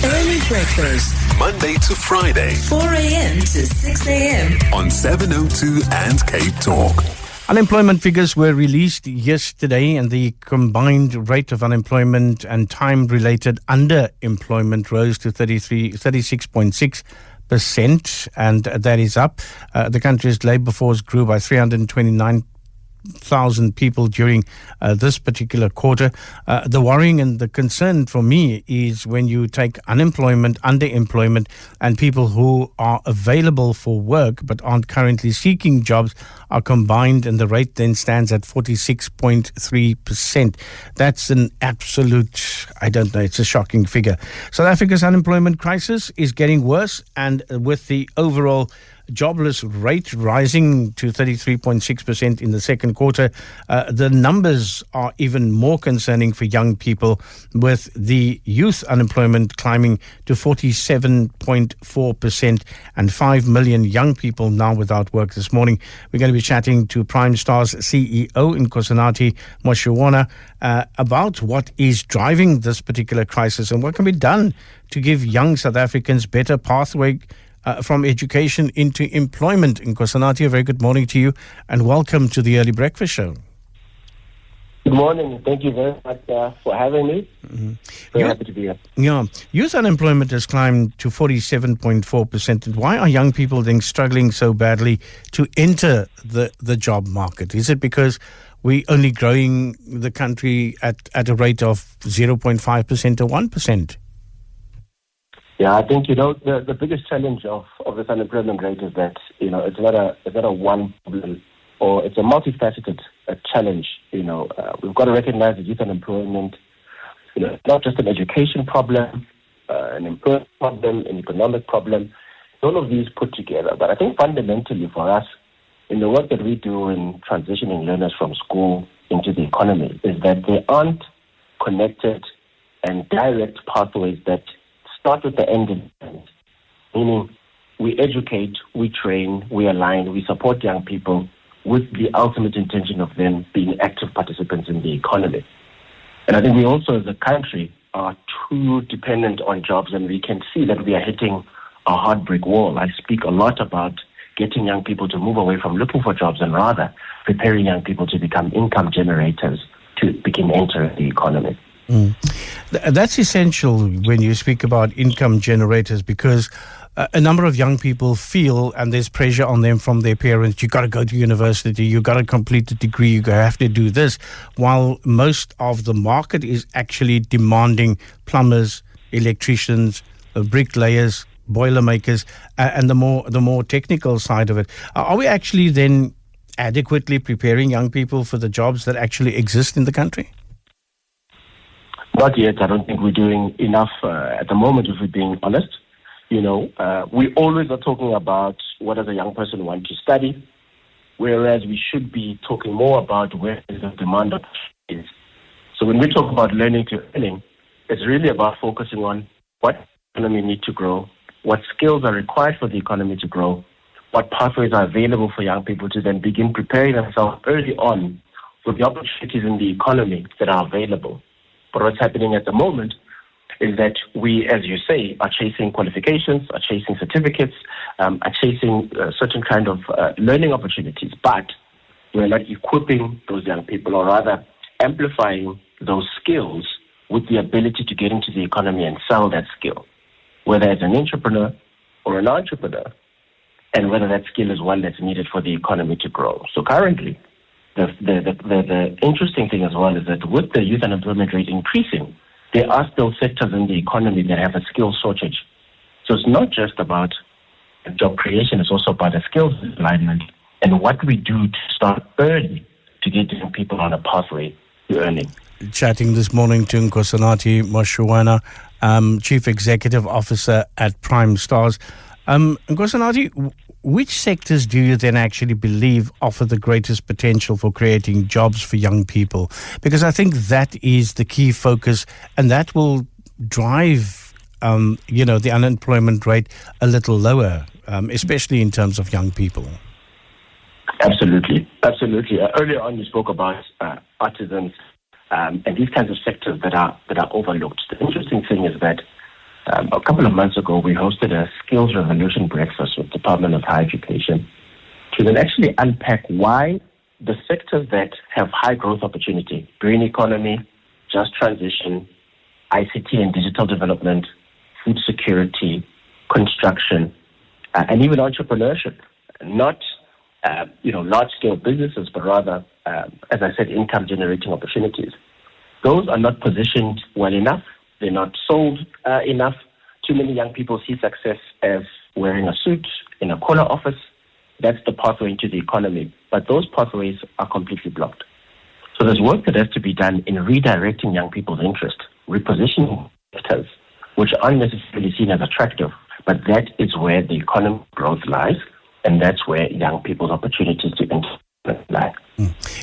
Early breakfast, Monday to Friday, 4 a.m. to 6 a.m. on 702 and CapeTalk. Unemployment figures were released yesterday, and the combined rate of unemployment and time-related underemployment rose to 36.6%, and that is up. The country's labour force grew by 329,000 people during this particular quarter. The worrying and the concern for me is when you take unemployment, underemployment, and people who are available for work but aren't currently seeking jobs are combined, and the rate then stands at 46.3%. That's an absolute, I don't know, it's a shocking figure. South Africa's unemployment crisis is getting worse, and with the overall jobless rate rising to 33.6% in the second quarter, the numbers are even more concerning for young people, with the youth unemployment climbing to 47.4% and 5 million young people now without work. This morning, we're going to be chatting to Primestars CEO Nkosinathi Moshoana about what is driving this particular crisis and what can be done to give young South Africans better pathway from education into employment. Nkosinathi, a very good morning to you and welcome to the Early Breakfast Show. Good morning. Thank you very much for having me. Very happy to be here. Yeah. Youth unemployment has climbed to 47.4%. And why are young people then struggling so badly to enter the job market? Is it because we're only growing the country at a rate of 0.5% or 1%? Yeah, I think, the biggest challenge of this unemployment rate is that, it's not a one problem, or it's a multifaceted challenge. We've got to recognize that youth unemployment, it's not just an education problem, an employment problem, an economic problem, all of these put together. But I think fundamentally for us, in the work that we do in transitioning learners from school into the economy, is that they aren't connected and direct pathways that start with the end in mind. Meaning, we educate, we train, we align, we support young people with the ultimate intention of them being active participants in the economy. And I think we also, as a country, are too dependent on jobs, and we can see that we are hitting a hard brick wall. I speak a lot about getting young people to move away from looking for jobs and rather preparing young people to become income generators to begin entering the economy. That's essential when you speak about income generators, because a number of young people feel, and there's pressure on them from their parents, you got to go to university, you got to complete a degree, you have to do this, while most of the market is actually demanding plumbers, electricians, bricklayers, boilermakers, and the more technical side of it. Are we actually then adequately preparing young people for the jobs that actually exist in the country? Not yet. I don't think we're doing enough at the moment, if we're being honest. We always are talking about what does a young person want to study, whereas we should be talking more about where is the demand is. So when we talk about learning to earning, it's really about focusing on what economy needs to grow, what skills are required for the economy to grow, what pathways are available for young people to then begin preparing themselves early on for the opportunities in the economy that are available. But what's happening at the moment is that we, as you say, are chasing qualifications, are chasing certificates, are chasing certain kind of learning opportunities, but we're not equipping those young people, or rather amplifying those skills with the ability to get into the economy and sell that skill, whether it's an entrepreneur or an entrepreneur, and whether that skill is one that's needed for the economy to grow. So currently, the interesting thing as well is that with the youth unemployment rate increasing, there are still sectors in the economy that have a skill shortage. So it's not just about job creation, it's also about the skills alignment and what we do to start early to get young people on a pathway to earning. Chatting this morning to Nkosinathi Moshoana, Chief Executive Officer at Primestars. Nkosinathi, which sectors do you then actually believe offer the greatest potential for creating jobs for young people? Because I think that is the key focus, and that will drive, the unemployment rate a little lower, especially in terms of young people. Absolutely. Earlier on, you spoke about artisans and these kinds of sectors that are overlooked. The interesting thing is that A couple of months ago, we hosted a skills revolution breakfast with the Department of Higher Education to then actually unpack why the sectors that have high growth opportunity, green economy, just transition, ICT and digital development, food security, construction, and even entrepreneurship, not large-scale businesses, but rather, as I said, income-generating opportunities. Those are not positioned well enough. They're not sold enough. Too many young people see success as wearing a suit in a corner office. That's the pathway into the economy. But those pathways are completely blocked. So there's work that has to be done in redirecting young people's interest, repositioning sectors which aren't necessarily seen as attractive, but that is where the economic growth lies, and that's where young people's opportunities to enter lie.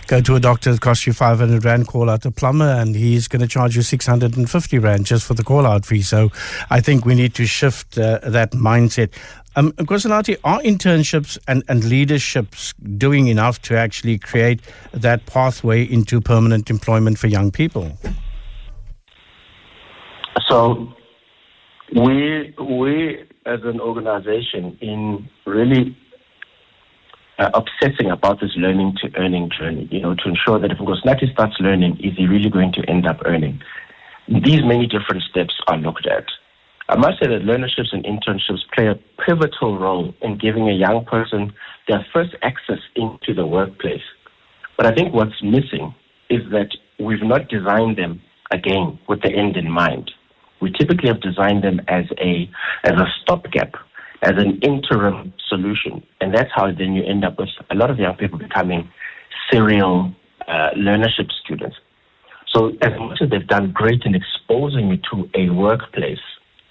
Go to a doctor, it costs you 500 Rand, call out a plumber, and he's going to charge you 650 Rand just for the call-out fee. So I think we need to shift that mindset. Nkosinathi, are internships and leaderships doing enough to actually create that pathway into permanent employment for young people? So we as an organization, in really obsessing about this learning to earning journey, to ensure that if Nkosinathi starts learning, is he really going to end up earning? These many different steps are looked at. I must say that learnerships and internships play a pivotal role in giving a young person their first access into the workplace. But I think what's missing is that we've not designed them, again, with the end in mind. We typically have designed them as a stopgap, as an interim solution. And that's how then you end up with a lot of young people becoming serial learnership students. So as much as they've done great in exposing you to a workplace,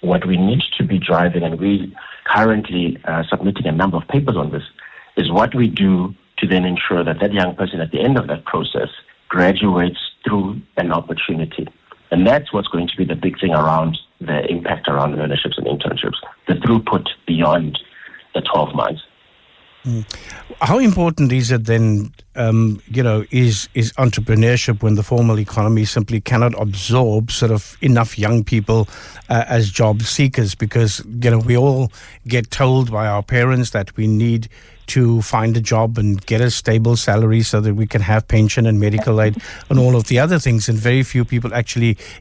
what we need to be driving, and we currently submitting a number of papers on this, is what we do to then ensure that that young person at the end of that process graduates through an opportunity. And that's what's going to be the big thing around the impact around learnerships and internships, the throughput beyond the 12 months. How important is it then, is entrepreneurship when the formal economy simply cannot absorb sort of enough young people as job seekers? Because, we all get told by our parents that we need to find a job and get a stable salary so that we can have pension and medical aid and all of the other things. And very few people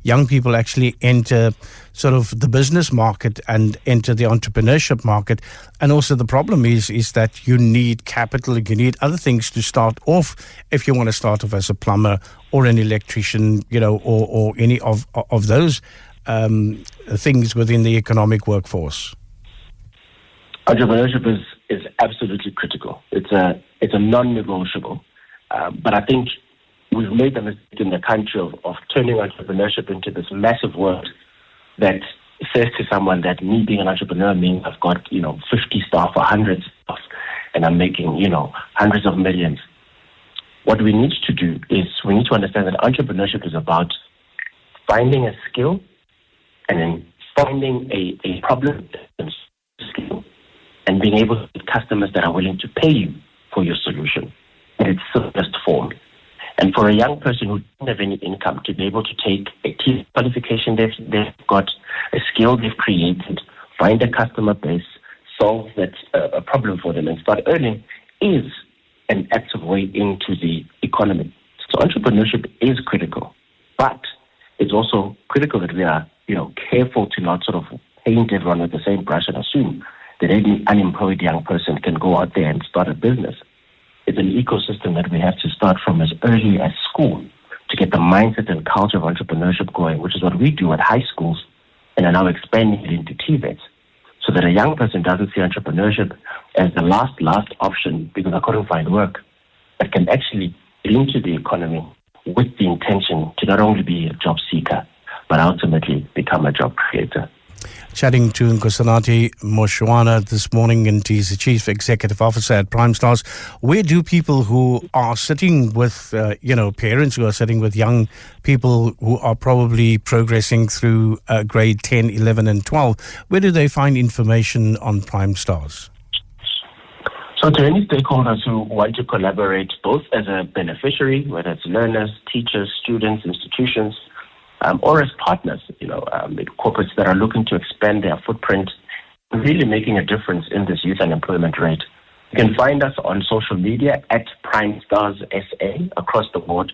young people actually enter sort of the business market and enter the entrepreneurship market. And also the problem is that you need capital, you need other things to start off if you want to start off as a plumber or an electrician, or any of those things within the economic workforce. Entrepreneurship is absolutely critical. It's a non-negotiable. But I think we've made the mistake in the country of turning entrepreneurship into this massive word that says to someone that me being an entrepreneur means I've got 50 staff or 100 staff and I'm making hundreds of millions. What we need to do is we need to understand that entrepreneurship is about finding a skill and then finding a problem skill, and being able to get customers that are willing to pay you for your solution in its simplest form. And for a young person who doesn't have any income to be able to take a key qualification they've got, a skill they've created, find a customer base, solve that a problem for them and start earning is an active way into the economy. So entrepreneurship is critical, but it's also critical that we are, careful to not sort of paint everyone with the same brush and assume that any unemployed young person can go out there and start a business. It's an ecosystem that we have to start from as early as school to get the mindset and culture of entrepreneurship going, which is what we do at high schools and are now expanding it into TVETs, so that a young person doesn't see entrepreneurship as the last option because I couldn't find work, but can actually get into the economy with the intention to not only be a job seeker, but ultimately become a job creator. Chatting to Nkosinathi Moshoana this morning, and he's the Chief Executive Officer at Primestars. Where do people who are sitting with, parents who are sitting with young people who are probably progressing through grade 10, 11 and 12, where do they find information on Primestars? So to any stakeholders who want to collaborate both as a beneficiary, whether it's learners, teachers, students, institutions, or as partners, corporates that are looking to expand their footprint, really making a difference in this youth unemployment rate. You can find us on social media at Primestars SA across the board,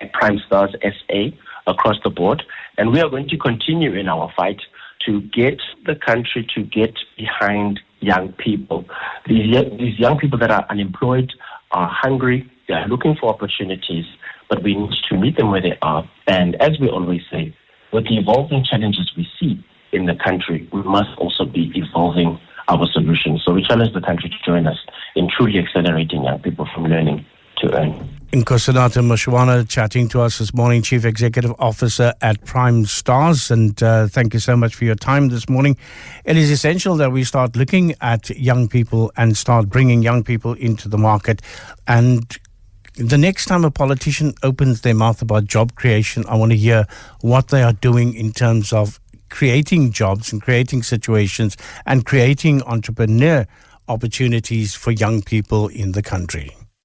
at Primestars SA across the board. And we are going to continue in our fight to get the country to get behind young people. These young people that are unemployed are hungry, they are looking for opportunities, but we need to meet them where they are. And as we always say, with the evolving challenges we see in the country, we must also be evolving our solutions. So we challenge the country to join us in truly accelerating young people from learning to earn. Nkosinathi Moshoana chatting to us this morning, Chief Executive Officer at Primestars. And thank you so much for your time this morning. It is essential that we start looking at young people and start bringing young people into the market. And the next time a politician opens their mouth about job creation, I want to hear what they are doing in terms of creating jobs and creating situations and creating entrepreneur opportunities for young people in the country.